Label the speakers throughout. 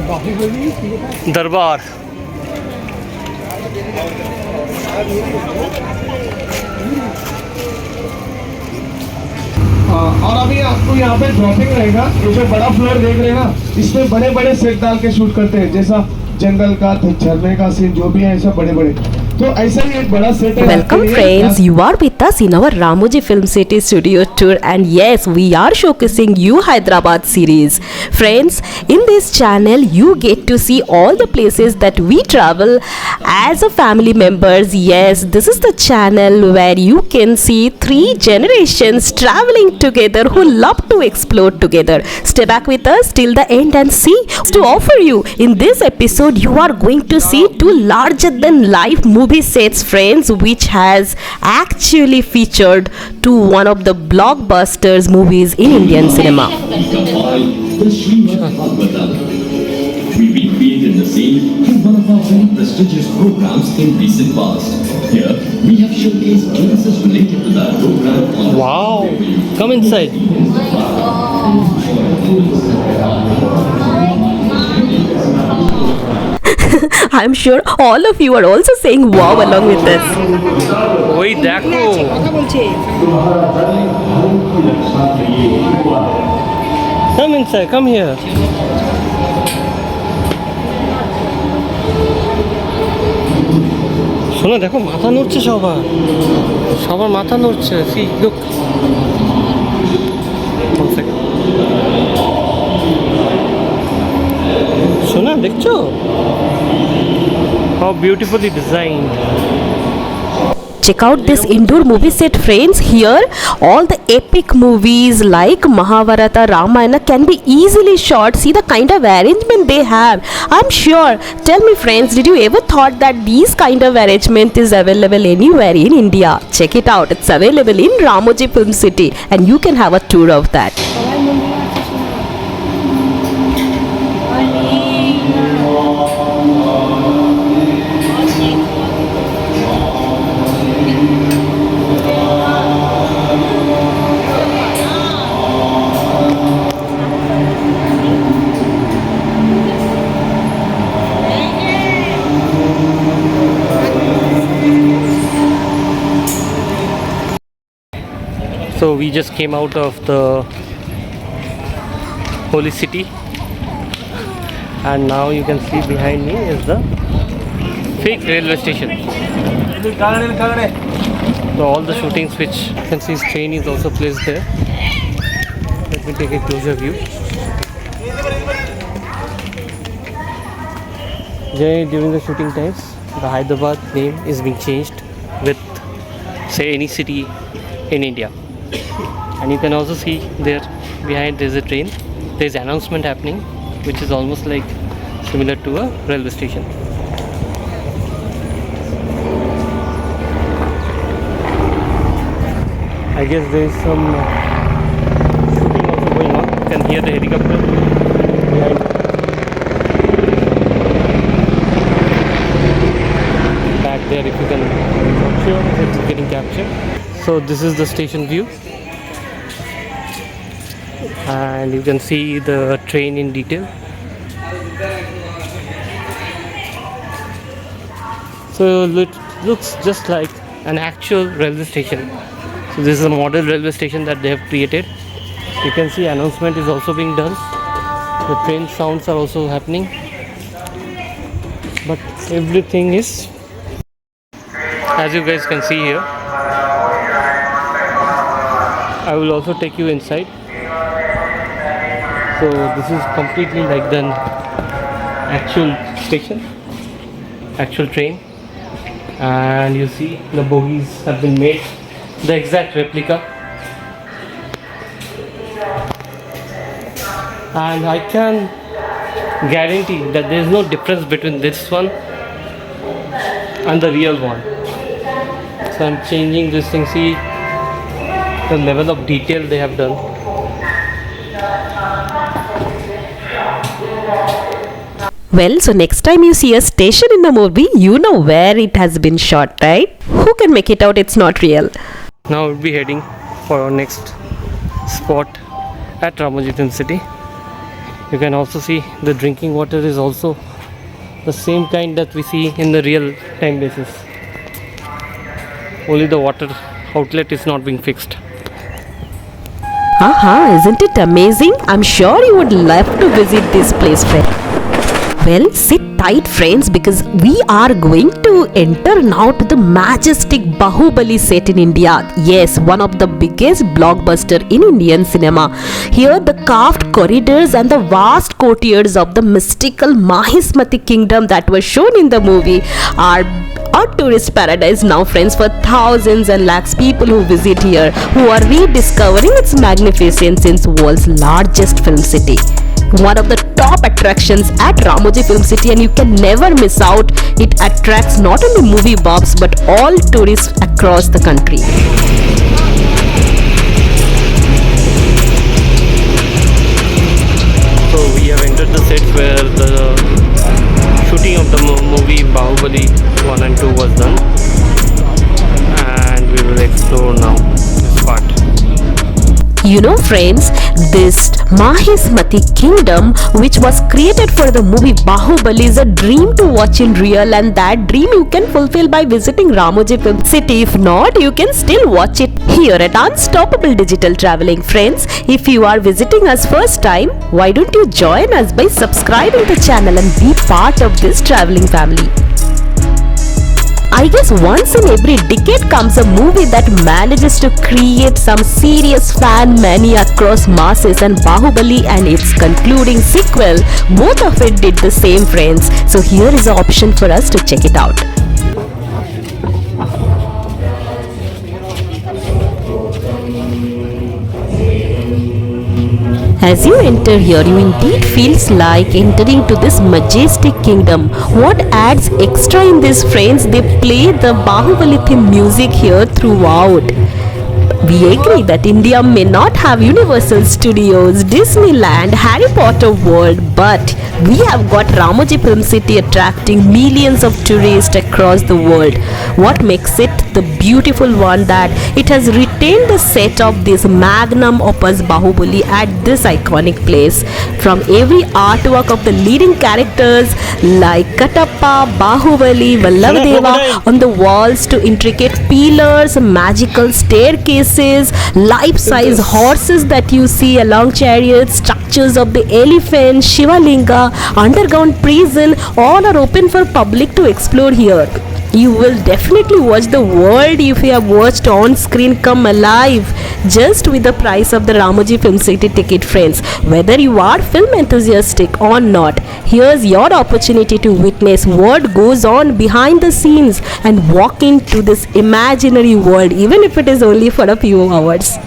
Speaker 1: दरबार।
Speaker 2: और अभी आपको यहाँ पे ड्रॉपिंग रहेगा। ये जो बड़ा फ्लोर देख रहे हैं ना, इसमें बड़े बड़े सेट डाल के शूट करते हैं, जैसा जंगल का, झरने का सीन जो भी है, ऐसा बड़े बड़े। तो ऐसा ही एक बड़ा सेट है।
Speaker 3: Welcome friends, you are with us in our Ramoji Film City studio tour, and yes, we are showcasing you Hyderabad series. Friends, in this channel you get to see all the places that we travel as a family members. Yes, this is the channel where you can see 3 generations traveling together who love to explore together. Stay back with us till the end and see to offer you. In this episode you are going to see 2 larger than life movie sets, friends, which has actually featured to one of the blockbusters movies in Indian cinema.
Speaker 4: We recreated the scene from one of our very prestigious programs in recent past. Here, we have showcased cases related to that program.
Speaker 1: Wow! Come inside.
Speaker 3: I'm sure all of you are also saying wow along with us.
Speaker 1: वही देखो। Come inside. Come here. শোনো দেখো, মাথা নড়ছে সবার মাথা নড়ছে। See, look. One second. শোনা দেখছো? How beautifully designed.
Speaker 3: Check out this indoor movie set, friends. Here all the epic movies like Mahabharata, Ramayana can be easily shot. See the kind of arrangement they have. I'm sure. Tell me friends, did you ever thought that these kind of arrangement is available anywhere in India? Check it out. It's available in Ramoji Film City and you can have a tour of that.
Speaker 1: So we just came out of the holy city and now you can see behind me is the fake railway station. So all the shootings which you can see, train is also placed there. Let me take a closer view. During the shooting times, the Hyderabad name is being changed with, say, any city in India. And you can also see there behind there is a train. There is announcement happening, which is almost like similar to a railway station. I guess there is some shooting also going on. You can hear the helicopter behind. Back there, if you can capture, it's getting captured. So this is the station view, and you can see the train in detail. So it looks just like an actual railway station. So this is a model railway station that they have created. You can see announcement is also being done. The train sounds are also happening, but everything is, as you guys can see here. I will also take you inside. So this is completely like the actual station, actual train, and you see the bogies have been made, the exact replica, and I can guarantee that there is no difference between this one and the real one. So I'm changing this thing. See the level of detail they have done.
Speaker 3: Well, so next time you see a station in a movie, you know where it has been shot, right? Who can make it out it's not real?
Speaker 1: Now we'll be heading for our next spot at Ramoji Film City. You can also see the drinking water is also the same kind that we see in the real time basis. Only the water outlet is not being fixed.
Speaker 3: Isn't it amazing? I'm sure you would love to visit this place, friend. Well, sit tight, friends, because we are going to enter now to the majestic Bahubali set in India. Yes, one of the biggest blockbuster in Indian cinema. Here, the carved corridors and the vast courtyards of the mystical Mahishmati kingdom that were shown in the movie are a tourist paradise now, friends, for thousands and lakhs people who visit here, who are rediscovering its magnificence in world's largest film city. One of the top attractions at Ramoji Film City, and you can never miss out. It attracts not only movie buffs but all tourists across the country.
Speaker 1: So we have entered the set where the shooting of the movie Bahubali 1 and 2 was done, and we will explore now this part.
Speaker 3: You know, friends, this Mahishmati kingdom, which was created for the movie Bahubali, is a dream to watch in real, and that dream you can fulfill by visiting Ramoji Film City. If not, you can still watch it here at Unstoppable Digital Traveling. Friends, if you are visiting us first time, why don't you join us by subscribing the channel and be part of this traveling family. I guess once in every decade comes a movie that manages to create some serious fan mania across masses, and Bahubali and its concluding sequel, both of it did the same, friends. So here is an option for us to check it out. As you enter here, you indeed feels like entering to this majestic kingdom. What adds extra in this, friends, they play the Bahubali theme music here throughout. We agree that India may not have Universal Studios, Disneyland, Harry Potter World, but we have got Ramoji Film City attracting millions of tourists across the world. What makes it the beautiful one that it has retained the set of this magnum opus Bahubali at this iconic place. From every artwork of the leading characters like Katappa, Bahubali, Vallabhdeva on the walls to intricate pillars, magical staircases, life-size horses that you see along chariots, structures of the elephant, Shivalinga, underground prison, all are open for public to explore here. You will definitely watch the world if you have watched on screen come alive just with the price of the Ramoji Film City ticket, friends. Whether you are film enthusiastic or not, here's your opportunity to witness what goes on behind the scenes and walk into this imaginary world, even if it is only for a few hours.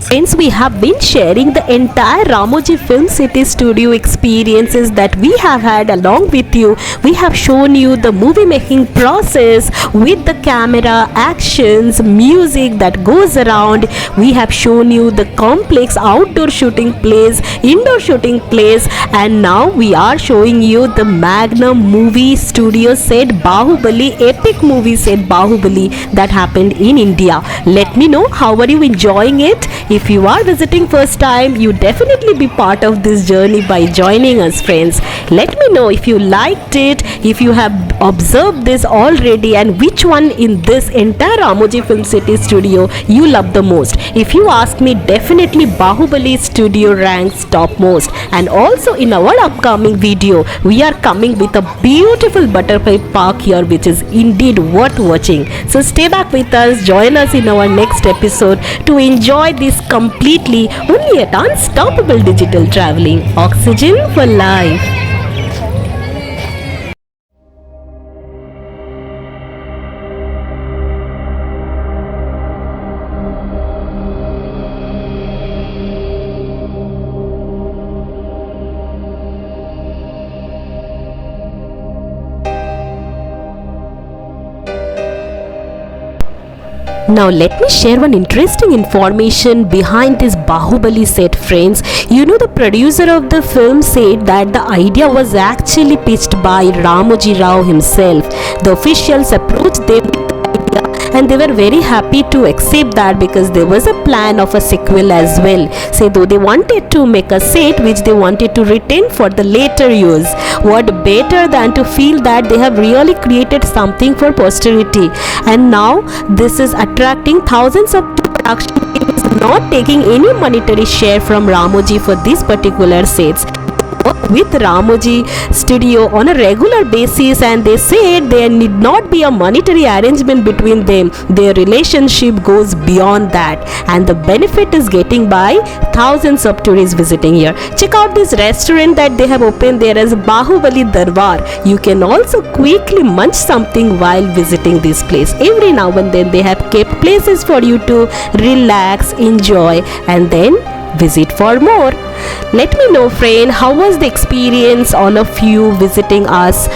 Speaker 3: Friends, we have been sharing the entire Ramoji Film City studio experiences that we have had along with you. We have shown you the movie making process with the camera, actions, music that goes around. We have shown you the complex outdoor shooting place, indoor shooting place, and now we are showing you the magnum movie studio set Bahubali, epic movie set Bahubali that happened in India. Let me know how are you enjoying it. If you are visiting first time, you definitely be part of this journey by joining us, friends. Let me know if you liked it, if you have observed this already, and which one in this entire Ramoji Film City studio you love the most. If you ask me, definitely Bahubali studio ranks topmost. And also in our upcoming video, we are coming with a beautiful butterfly park here, which is indeed worth watching. So stay back with us, join us in our next episode to enjoy this completely only at Unstoppable Digital Traveling. Oxygen for life. Now let me share one interesting information behind this Bahubali set, friends. You know, the producer of the film said that the idea was actually pitched by Ramoji Rao himself. The officials approached them with the idea, and they were very happy to accept that because there was a plan of a sequel as well. So though they wanted to make a set which they wanted to retain for the later use. What better than to feel that they have really created something for posterity, and now this is attracting thousands of production teams, not taking any monetary share from Ramoji for these particular sets. With Ramoji studio on a regular basis, and they said there need not be a monetary arrangement between them. Their relationship goes beyond that, and the benefit is getting by thousands of tourists visiting here. Check out this restaurant that they have opened there as Bahubali Darbar. You can also quickly munch something while visiting this place. Every now and then they have kept places for you to relax, enjoy, and then visit for more. Let me know, friend, how was the experience, all of you visiting us,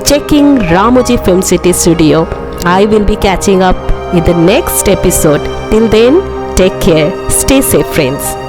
Speaker 3: checking Ramoji Film City studio. I will be catching up in the next episode. Till then, take care, stay safe, friends.